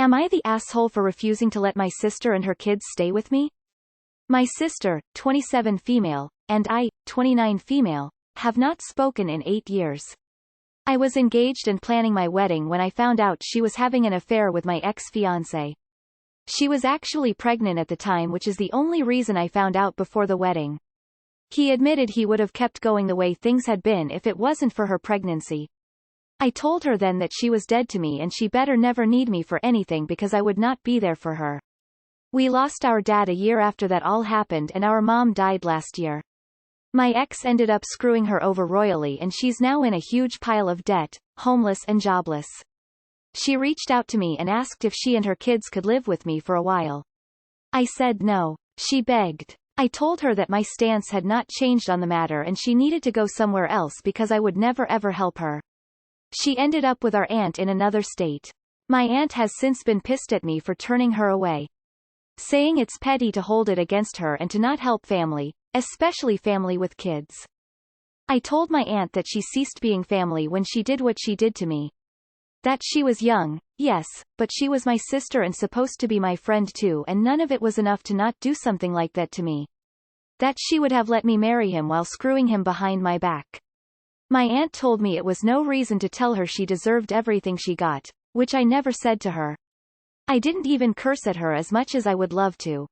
Am I the asshole for refusing to let my sister and her kids stay with me? My sister, 27 female, and I, 29 female, have not spoken in 8 years. I was engaged and planning my wedding when I found out she was having an affair with my ex-fiancé. She was actually pregnant at the time, which is the only reason I found out before the wedding. He admitted he would have kept going the way things had been if it wasn't for her pregnancy. I told her then that she was dead to me and she better never need me for anything because I would not be there for her. We lost our dad a year after that all happened and our mom died last year. My ex ended up screwing her over royally and she's now in a huge pile of debt, homeless and jobless. She reached out to me and asked if she and her kids could live with me for a while. I said no. She begged. I told her that my stance had not changed on the matter and she needed to go somewhere else because I would never ever help her. She ended up with our aunt in another state. My aunt has since been pissed at me for turning her away, saying it's petty to hold it against her and to not help family, especially family with kids. I told my aunt that she ceased being family when she did what she did to me. That she was young, yes, but she was my sister and supposed to be my friend too, and none of it was enough to not do something like that to me. That she would have let me marry him while screwing him behind my back. My aunt told me it was no reason to tell her she deserved everything she got, which I never said to her. I didn't even curse at her as much as I would love to.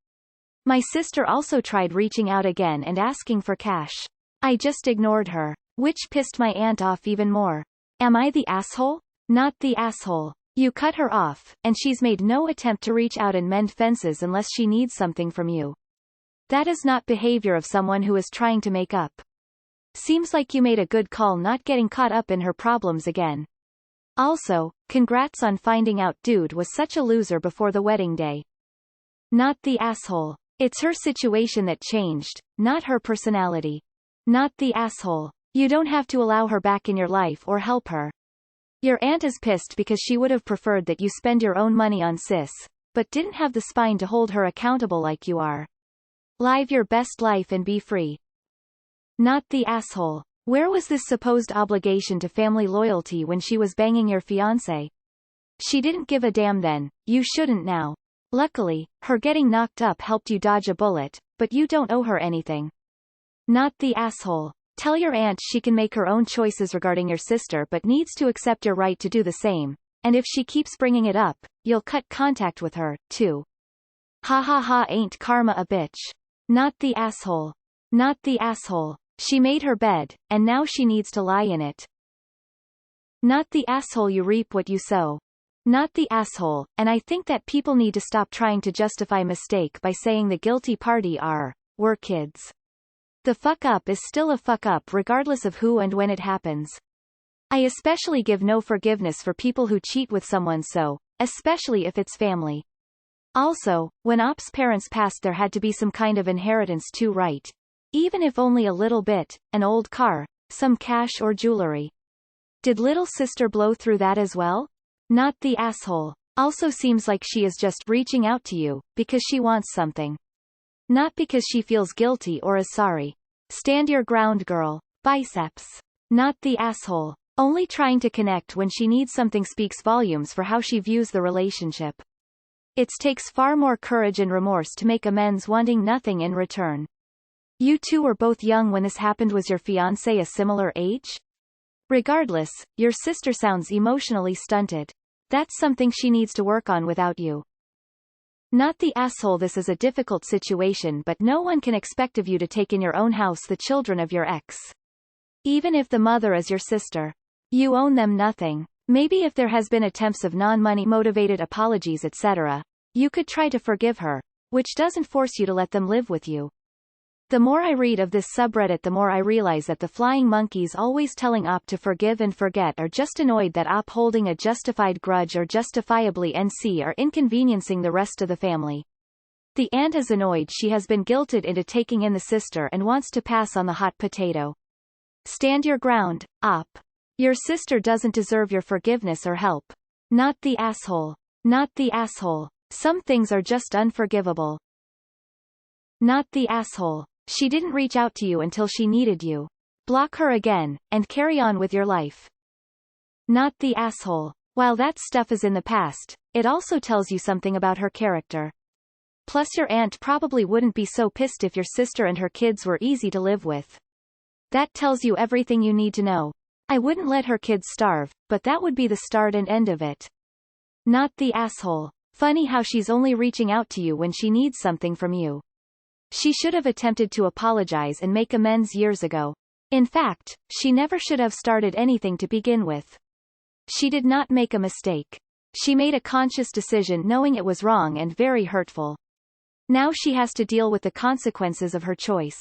My sister also tried reaching out again and asking for cash. I just ignored her, which pissed my aunt off even more. Am I the asshole? Not the asshole. You cut her off, and she's made no attempt to reach out and mend fences unless she needs something from you. That is not behavior of someone who is trying to make up. Seems like you made a good call not getting caught up in her problems again. Also, congrats on finding out dude was such a loser before the wedding day. Not the asshole. It's her situation that changed, not her personality. Not the asshole. You don't have to allow her back in your life or help her. Your aunt is pissed because she would have preferred that you spend your own money on sis, but didn't have the spine to hold her accountable like you are. Live your best life and be free. Not the asshole. Where was this supposed obligation to family loyalty when she was banging your fiancé? She didn't give a damn then, you shouldn't now. Luckily, her getting knocked up helped you dodge a bullet, but you don't owe her anything. Not the asshole. Tell your aunt she can make her own choices regarding your sister but needs to accept your right to do the same, and if she keeps bringing it up, you'll cut contact with her, too. Ha ha ha, ain't karma a bitch. Not the asshole. Not the asshole. She made her bed, and now she needs to lie in it. Not the asshole, you reap what you sow. Not the asshole, and I think that people need to stop trying to justify mistake by saying the guilty party were kids. The fuck up is still a fuck up regardless of who and when it happens. I especially give no forgiveness for people who cheat with someone so, especially if it's family. Also, when Op's parents passed there had to be some kind of inheritance too, right? Even if only a little bit, an old car, some cash or jewelry. Did little sister blow through that as well? Not the asshole. Also seems like she is just reaching out to you, because she wants something. Not because she feels guilty or is sorry. Stand your ground, girl. Biceps. Not the asshole. Only trying to connect when she needs something speaks volumes for how she views the relationship. It takes far more courage and remorse to make amends wanting nothing in return. You two were both young when this happened. Was your fiancé a similar age? Regardless, your sister sounds emotionally stunted. That's something she needs to work on without you. Not the asshole. This is a difficult situation, but no one can expect of you to take in your own house the children of your ex. Even if the mother is your sister. You own them nothing. Maybe if there has been attempts of non-money motivated apologies etc., you could try to forgive her, which doesn't force you to let them live with you. The more I read of this subreddit, the more I realize that the flying monkeys always telling Op to forgive and forget are just annoyed that Op holding a justified grudge or justifiably NC are inconveniencing the rest of the family. The aunt is annoyed she has been guilted into taking in the sister and wants to pass on the hot potato. Stand your ground, Op. Your sister doesn't deserve your forgiveness or help. Not the asshole. Not the asshole. Some things are just unforgivable. Not the asshole. She didn't reach out to you until she needed you. Block her again, and carry on with your life. Not the asshole. While that stuff is in the past, it also tells you something about her character. Plus your aunt probably wouldn't be so pissed if your sister and her kids were easy to live with. That tells you everything you need to know. I wouldn't let her kids starve, but that would be the start and end of it. Not the asshole. Funny how she's only reaching out to you when she needs something from you. She should have attempted to apologize and make amends years ago. In fact, she never should have started anything to begin with. She did not make a mistake. She made a conscious decision knowing it was wrong and very hurtful. Now she has to deal with the consequences of her choice.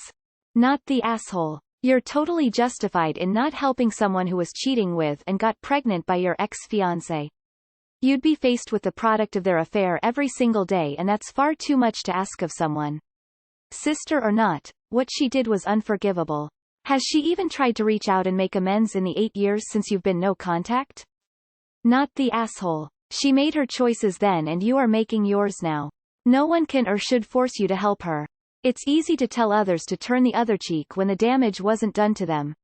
Not the asshole. You're totally justified in not helping someone who was cheating with and got pregnant by your ex-fiancé. You'd be faced with the product of their affair every single day, and that's far too much to ask of someone. Sister or not, what she did was unforgivable. Has she even tried to reach out and make amends in the 8 years since you've been no contact? Not the asshole. She made her choices then and you are making yours now. No one can or should force you to help her. It's easy to tell others to turn the other cheek when the damage wasn't done to them.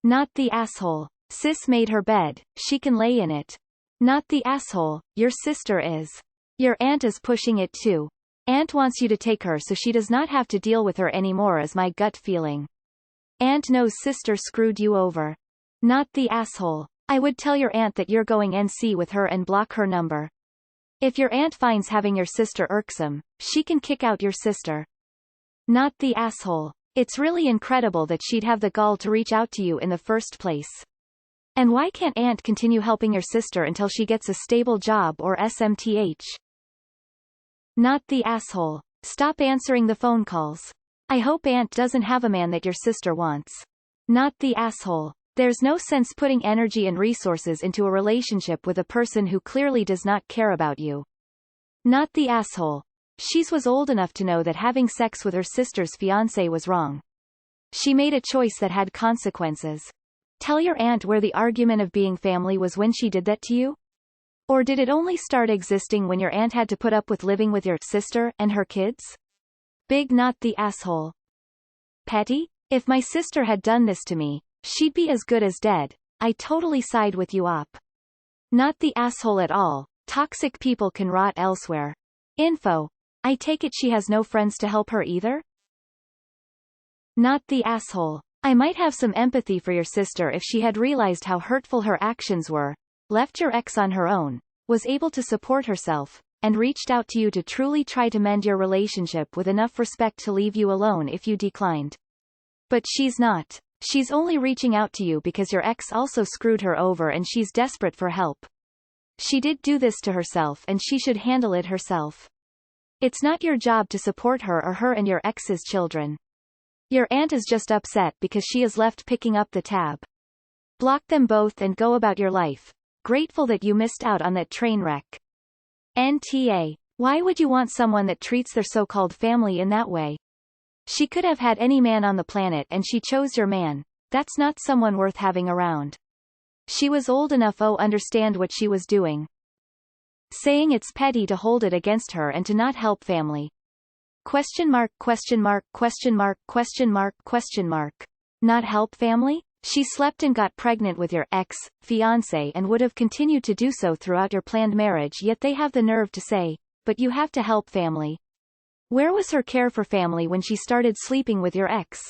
Not the asshole. Sis made her bed, she can lay in it. Not the asshole, your sister is. Your aunt is pushing it too. Aunt wants you to take her so she does not have to deal with her anymore is my gut feeling. Aunt knows sister screwed you over. Not the asshole. I would tell your aunt that you're going NC with her and block her number. If your aunt finds having your sister irksome, she can kick out your sister. Not the asshole. It's really incredible that she'd have the gall to reach out to you in the first place. And why can't aunt continue helping your sister until she gets a stable job or SMTH? Not the asshole. Stop answering the phone calls. I hope aunt doesn't have a man that your sister wants. Not the asshole. There's no sense putting energy and resources into a relationship with a person who clearly does not care about you. Not the asshole. She was old enough to know that having sex with her sister's fiancé was wrong. She made a choice that had consequences. Tell your aunt where the argument of being family was when she did that to you? Or did it only start existing when your aunt had to put up with living with your sister and her kids? Big not the asshole. Petty? If my sister had done this to me, she'd be as good as dead. I totally side with you op. Not the asshole at all. Toxic people can rot elsewhere. Info. I take it she has no friends to help her either? Not the asshole. I might have some empathy for your sister if she had realized how hurtful her actions were, left your ex on her own, was able to support herself, and reached out to you to truly try to mend your relationship with enough respect to leave you alone if you declined. But she's not. She's only reaching out to you because your ex also screwed her over and she's desperate for help. She did do this to herself and she should handle it herself. It's not your job to support her or her and your ex's children. Your aunt is just upset because she is left picking up the tab. Block them both and go about your life, grateful that you missed out on that train wreck. NTA. Why would you want someone that treats their so-called family in that way? She could have had any man on the planet and she chose your man. That's not someone worth having around. She was old enough understand what she was doing. Saying it's petty to hold it against her and to not help family. Question mark, question mark, question mark, question mark, question mark. Not help family? She slept and got pregnant with your ex-fiancé and would have continued to do so throughout your planned marriage, yet they have the nerve to say, but you have to help family. Where was her care for family when she started sleeping with your ex?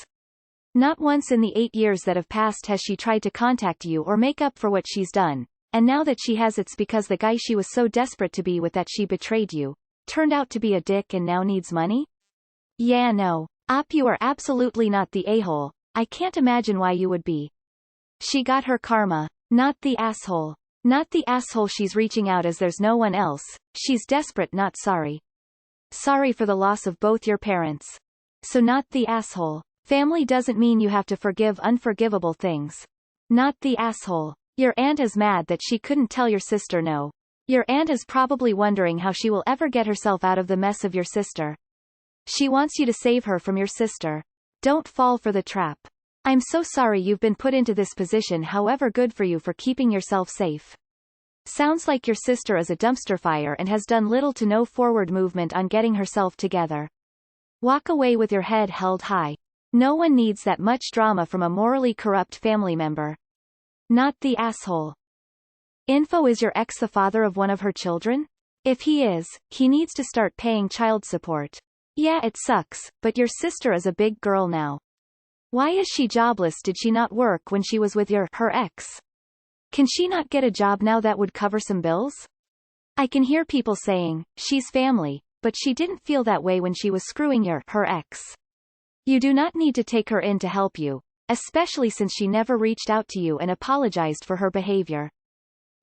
Not once in the 8 years that have passed has she tried to contact you or make up for what she's done, and now that she has, it's because the guy she was so desperate to be with that she betrayed you, turned out to be a dick and now needs money? Yeah, no. You are absolutely not the a-hole. I can't imagine why you would be. She got her karma. Not the asshole. Not the asshole. She's reaching out as there's no one else. She's desperate, not sorry. Sorry for the loss of both your parents. So not the asshole. Family doesn't mean you have to forgive unforgivable things. Not the asshole. Your aunt is mad that she couldn't tell your sister no. Your aunt is probably wondering how she will ever get herself out of the mess of your sister. She wants you to save her from your sister. Don't fall for the trap. I'm so sorry you've been put into this position, however good for you for keeping yourself safe. Sounds like your sister is a dumpster fire and has done little to no forward movement on getting herself together. Walk away with your head held high. No one needs that much drama from a morally corrupt family member. Not the asshole. Info: is your ex the father of one of her children? If he is, he needs to start paying child support. Yeah, it sucks, but your sister is a big girl now. Why is she jobless? Did she not work when she was with her ex? Can she not get a job now that would cover some bills? I can hear people saying, she's family, but she didn't feel that way when she was screwing her ex. You do not need to take her in to help you, especially since she never reached out to you and apologized for her behavior.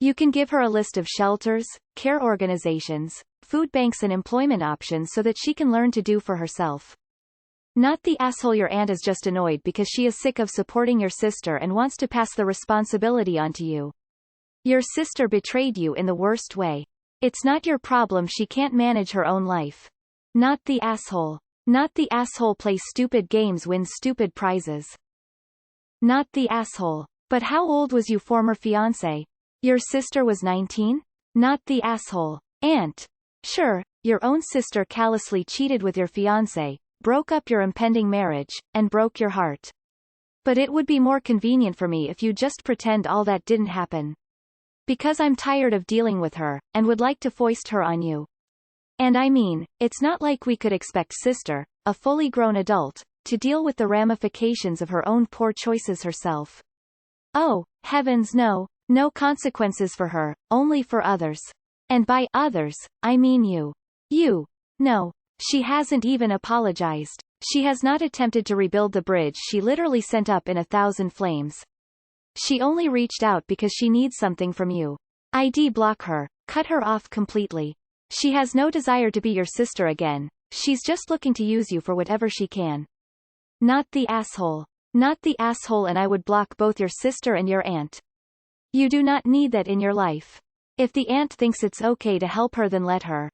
You can give her a list of shelters, care organizations, food banks and employment options so that she can learn to do for herself. Not the asshole: your aunt is just annoyed because she is sick of supporting your sister and wants to pass the responsibility onto you. Your sister betrayed you in the worst way. It's not your problem she can't manage her own life. Not the asshole. Not the asshole: play stupid games, win stupid prizes. Not the asshole. But how old was you former fiancé? Your sister was 19? Not the asshole. Aunt. Sure, your own sister callously cheated with your fiancé, broke up your impending marriage, and broke your heart. But it would be more convenient for me if you just pretend all that didn't happen. Because I'm tired of dealing with her, and would like to foist her on you. And I mean, it's not like we could expect sister, a fully grown adult, to deal with the ramifications of her own poor choices herself. Oh, heavens no. No consequences for her, only for others. And by others, I mean you. You. No. She hasn't even apologized. She has not attempted to rebuild the bridge she literally sent up in 1,000 flames. She only reached out because she needs something from you. ID: block her. Cut her off completely. She has no desire to be your sister again. She's just looking to use you for whatever she can. Not the asshole. Not the asshole: and I would block both your sister and your aunt. You do not need that in your life. If the aunt thinks it's okay to help her, then let her.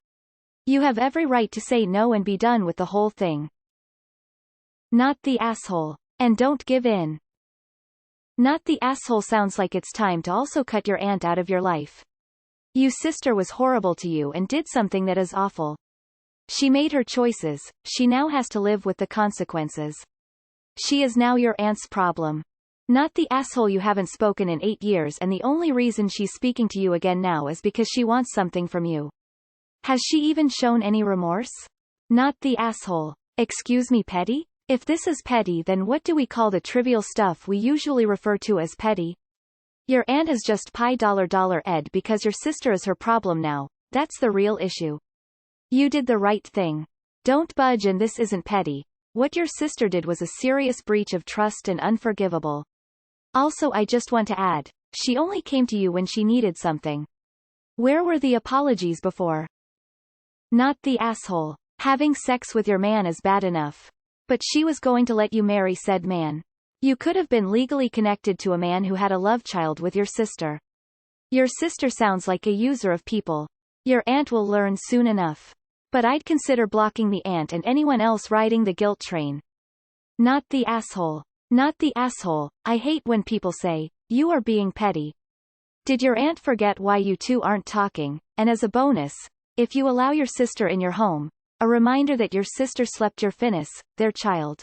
You have every right to say no and be done with the whole thing. Not the asshole. And don't give in. Not the asshole sounds like it's time to also cut your aunt out of your life. Your sister was horrible to you and did something that is awful. She made her choices, she now has to live with the consequences. She is now your aunt's problem. Not the asshole: you haven't spoken in 8 years and the only reason she's speaking to you again now is because she wants something from you. Has she even shown any remorse? Not the asshole. Excuse me, petty? If this is petty, then what do we call the trivial stuff we usually refer to as petty? Your aunt is just $ed because your sister is her problem now. That's the real issue. You did the right thing. Don't budge, and this isn't petty. What your sister did was a serious breach of trust and unforgivable. Also, I just want to add, she only came to you when she needed something. Where were the apologies before? Not the asshole. Having sex with your man is bad enough. But she was going to let you marry said man. You could have been legally connected to a man who had a love child with your sister. Your sister sounds like a user of people. Your aunt will learn soon enough. But I'd consider blocking the aunt and anyone else riding the guilt train. Not the asshole. Not the asshole. I hate when people say, you are being petty. Did your aunt forget why you two aren't talking? And as a bonus, if you allow your sister in your home, a reminder that your sister slept your their child.